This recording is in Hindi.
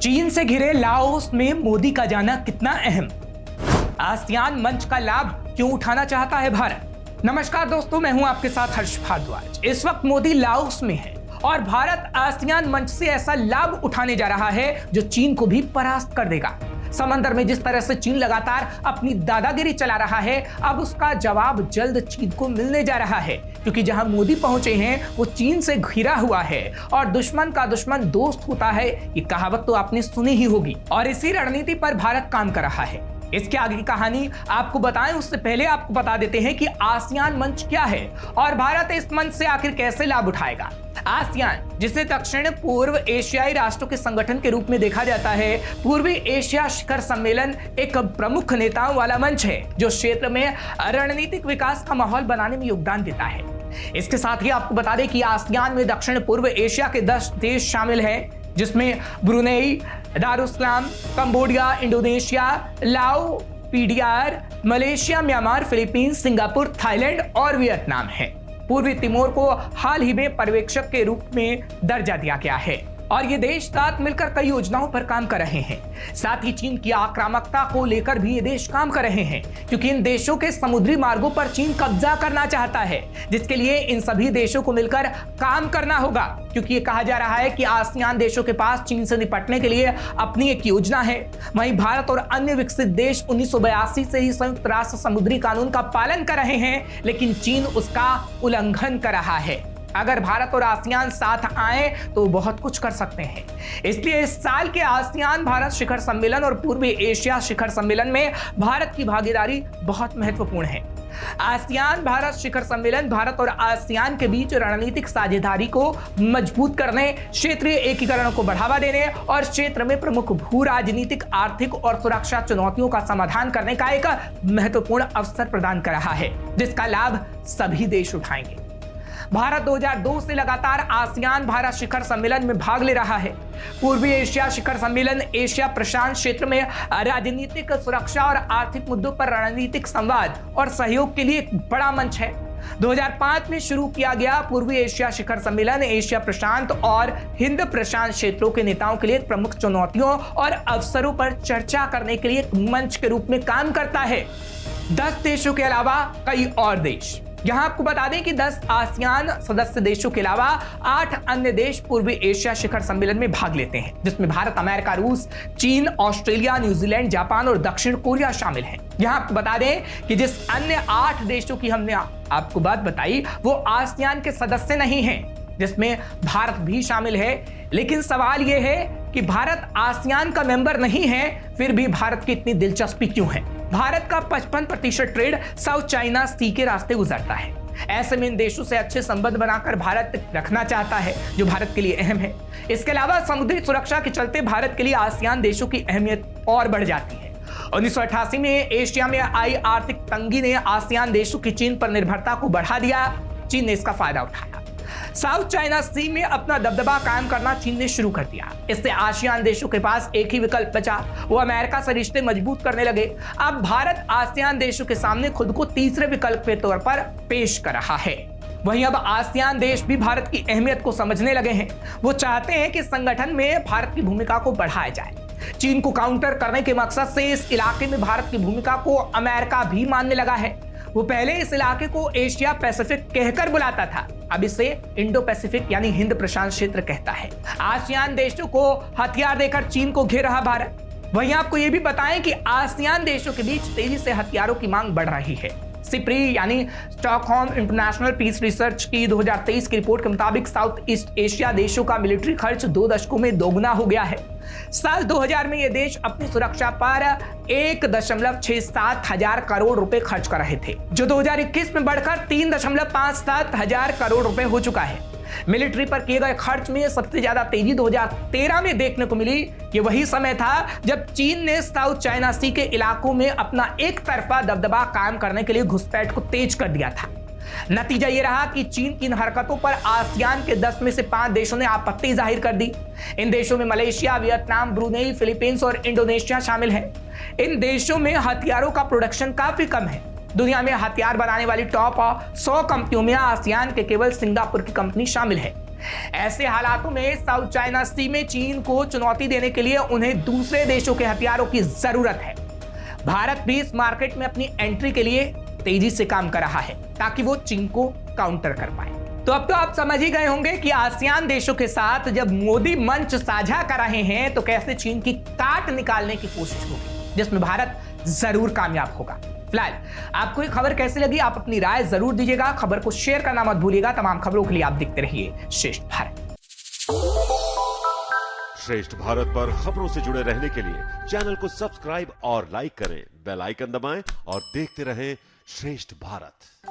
चीन से घिरे लाओस में मोदी का जाना कितना अहम? आसियान मंच का लाभ क्यों उठाना चाहता है भारत? नमस्कार दोस्तों, मैं हूं आपके साथ हर्ष भारद्वाज। इस वक्त मोदी लाओस में है और भारत आसियान मंच से ऐसा लाभ उठाने जा रहा है जो चीन को भी परास्त कर देगा। समंदर में जिस तरह से चीन लगातार अपनी दादागिरी चला रहा है, अब उसका जवाब जल्द चीन को मिलने जा रहा है, क्योंकि जहां मोदी पहुंचे हैं वो चीन से घिरा हुआ है और दुश्मन का दुश्मन दोस्त होता है। ये कहावत तो आपने सुनी ही होगी और इसी रणनीति पर भारत काम कर रहा है। इसके आगे की कहानी आपको बताएं उससे पहले आपको बता देते हैं कि आसियान मंच क्या है और भारत इस मंच से आखिर कैसे लाभ उठाएगा। आसियान, जिसे दक्षिण पूर्व एशियाई राष्ट्रों के संगठन के रूप में देखा जाता है, पूर्वी एशिया शिखर सम्मेलन एक प्रमुख नेताओं वाला मंच है जो क्षेत्र में रणनीतिक विकास का माहौल बनाने में योगदान देता है। इसके साथ ही आपको बता दें कि आसियान में दक्षिण पूर्व एशिया के 10 देश शामिल हैं, जिसमें ब्रुनेई, दारुसलाम, कंबोडिया, इंडोनेशिया, लाओ, PDR, Malaysia, Myanmar, Philippines, Singapore, Thailand और वियतनाम है। पूर्वी तिमोर को हाल ही में पर्यवेक्षक के रूप में दर्जा दिया गया है और ये देश साथ मिलकर कई योजनाओं पर काम कर रहे हैं। साथ ही चीन की आक्रामकता को लेकर भी ये देश काम कर रहे हैं, क्योंकि इन देशों के समुद्री मार्गों पर चीन कब्जा करना चाहता है, जिसके लिए इन सभी देशों को मिलकर काम करना होगा। क्योंकि ये कहा जा रहा है कि आसियान देशों के पास चीन से निपटने के लिए अपनी एक योजना है। वहीं भारत और अन्य विकसित देश 1982 से ही संयुक्त राष्ट्र समुद्री कानून का पालन कर रहे हैं, लेकिन चीन उसका उल्लंघन कर रहा है। अगर भारत और आसियान साथ आए तो बहुत कुछ कर सकते हैं। इसलिए इस साल के आसियान भारत शिखर सम्मेलन और पूर्वी एशिया शिखर सम्मेलन में भारत की भागीदारी बहुत महत्वपूर्ण है। आसियान भारत शिखर सम्मेलन भारत और आसियान के बीच रणनीतिक साझेदारी को मजबूत करने, क्षेत्रीय एकीकरण को बढ़ावा देने और क्षेत्र में प्रमुख भू राजनीतिक, आर्थिक और सुरक्षा चुनौतियों का समाधान करने का एक महत्वपूर्ण अवसर प्रदान कर रहा है, जिसका लाभ सभी देश उठाएंगे। भारत 2002 से लगातार आसियान भारत शिखर सम्मेलन में भाग ले रहा है। पूर्वी एशिया शिखर सम्मेलन एशिया प्रशांत क्षेत्र में राजनीतिक, सुरक्षा और आर्थिक मुद्दों पर रणनीतिक संवाद और सहयोग के लिए एक बड़ा मंच है। 2005 में शुरू किया गया पूर्वी एशिया शिखर सम्मेलन एशिया प्रशांत और हिंद प्रशांत क्षेत्रों के नेताओं के लिए प्रमुख चुनौतियों और अवसरों पर चर्चा करने के लिए एक मंच के रूप में काम करता है। 10 देशों के अलावा कई और देश, यहां आपको बता दें कि 10 आसियान सदस्य देशों के अलावा 8 अन्य देश पूर्वी एशिया शिखर सम्मेलन में भाग लेते हैं, जिसमें भारत, अमेरिका, रूस, चीन, ऑस्ट्रेलिया, न्यूजीलैंड, जापान और दक्षिण कोरिया शामिल हैं। यहां आपको बता दें कि जिस अन्य 8 देशों की हमने आपको बात बताई वो आसियान के सदस्य नहीं हैं, जिसमें भारत भी शामिल है। लेकिन सवाल यह है कि भारत आसियान का मेंबर नहीं है, फिर भी भारत की इतनी दिलचस्पी क्यों है? भारत का 55% ट्रेड साउथ चाइना सी के रास्ते गुजरता है। ऐसे में इन देशों से अच्छे संबंध बनाकर भारत रखना चाहता है, जो भारत के लिए अहम है। इसके अलावा समुद्री सुरक्षा के चलते भारत के लिए आसियान देशों की अहमियत और बढ़ जाती है। 1988 में एशिया में आई आर्थिक तंगी ने आसियान देशों की चीन पर निर्भरता को बढ़ा दिया। चीन ने इसका फायदा उठाया। साउथ चाइना सी में अपना दबदबा कायम करना चीन ने शुरू कर दिया। इससे आसियान देशों के पास एक ही विकल्प बचा, वो अमेरिका से रिश्ते मजबूत करने लगे। अब भारत आसियान देशों के सामने खुद को तीसरे विकल्प के तौर पर पेश कर रहा है। वहीं अब आसियान देश भी भारत की अहमियत को समझने लगे हैं। वो चाहते हैं कि संगठन में भारत की भूमिका को बढ़ाया जाए। चीन को काउंटर करने के मकसद से इस इलाके में भारत की भूमिका को अमेरिका भी मानने लगा है। वो पहले इस इलाके को एशिया पैसिफिक कहकर बुलाता था, अब इसे इंडो पैसिफिक यानी हिंद प्रशांत क्षेत्र कहता है। आसियान देशों को हथियार देकर चीन को घेर रहा भारत। वहीं आपको यह भी बताएं कि आसियान देशों के बीच तेजी से हथियारों की मांग बढ़ रही है। सिप्री यानी स्टॉकहोम इंटरनेशनल पीस रिसर्च की 2023 की रिपोर्ट के मुताबिक साउथ ईस्ट एशिया देशों का मिलिट्री खर्च 2 दशकों में दोगुना हो गया है। साल 2000 में ये देश अपनी सुरक्षा पर 1.67 हजार करोड़ रुपए खर्च कर रहे थे, जो 2021 में बढ़कर 3.57 हजार करोड़ रुपए हो चुका है। मिलिट्री पर किए गए खर्च में सबसे ज्यादा तेजी 2013 में देखने को मिली। ये वही समय था जब चीन ने साउथ चाइना सी के इलाकों में अपना एक तरफा दबदबा कायम करने के लिए घुसपैठ को तेज कर दिया था। नतीजा ये रहा कि चीन की इन हरकतों पर आसियान के 10 में से 5 देशों ने आपत्ति जाहिर कर दी। इन देशों में मलेशिया, वियतनाम, ब्रुनेई, फिलीपींस और इंडोनेशिया शामिल हैं। इन देशों में हथियारों का प्रोडक्शन काफी कम है। दुनिया में हथियार बनाने वाली टॉप 100 कंपनियों में आसियान के केवल सिंगापुर की कंपनी शामिल है। ऐसे हालातों में साउथ चाइना सी में चीन को चुनौती देने के लिए उन्हें दूसरे देशों के हथियारों की जरूरत है। भारत भी इस मार्केट में अपनी एंट्री के लिए तेजी से काम कर रहा है ताकि वो चीन को काउंटर कर पाए। तो अब तो आप समझ ही गए होंगे कि आसियान देशों के साथ जब मोदी मंच साझा कर रहे हैं तो कैसे चीन की काट निकालने की कोशिश होगी, जिसमें भारत जरूर कामयाब होगा। फिलहाल आपको ये खबर कैसी लगी, आप अपनी राय जरूर दीजिएगा। खबर को शेयर करना मत भूलिएगा। तमाम खबरों के लिए आप देखते रहिए श्रेष्ठ भारत। श्रेष्ठ भारत पर खबरों से जुड़े रहने के लिए चैनल को सब्सक्राइब और लाइक करें, बेल आइकन दबाएं और देखते रहें श्रेष्ठ भारत।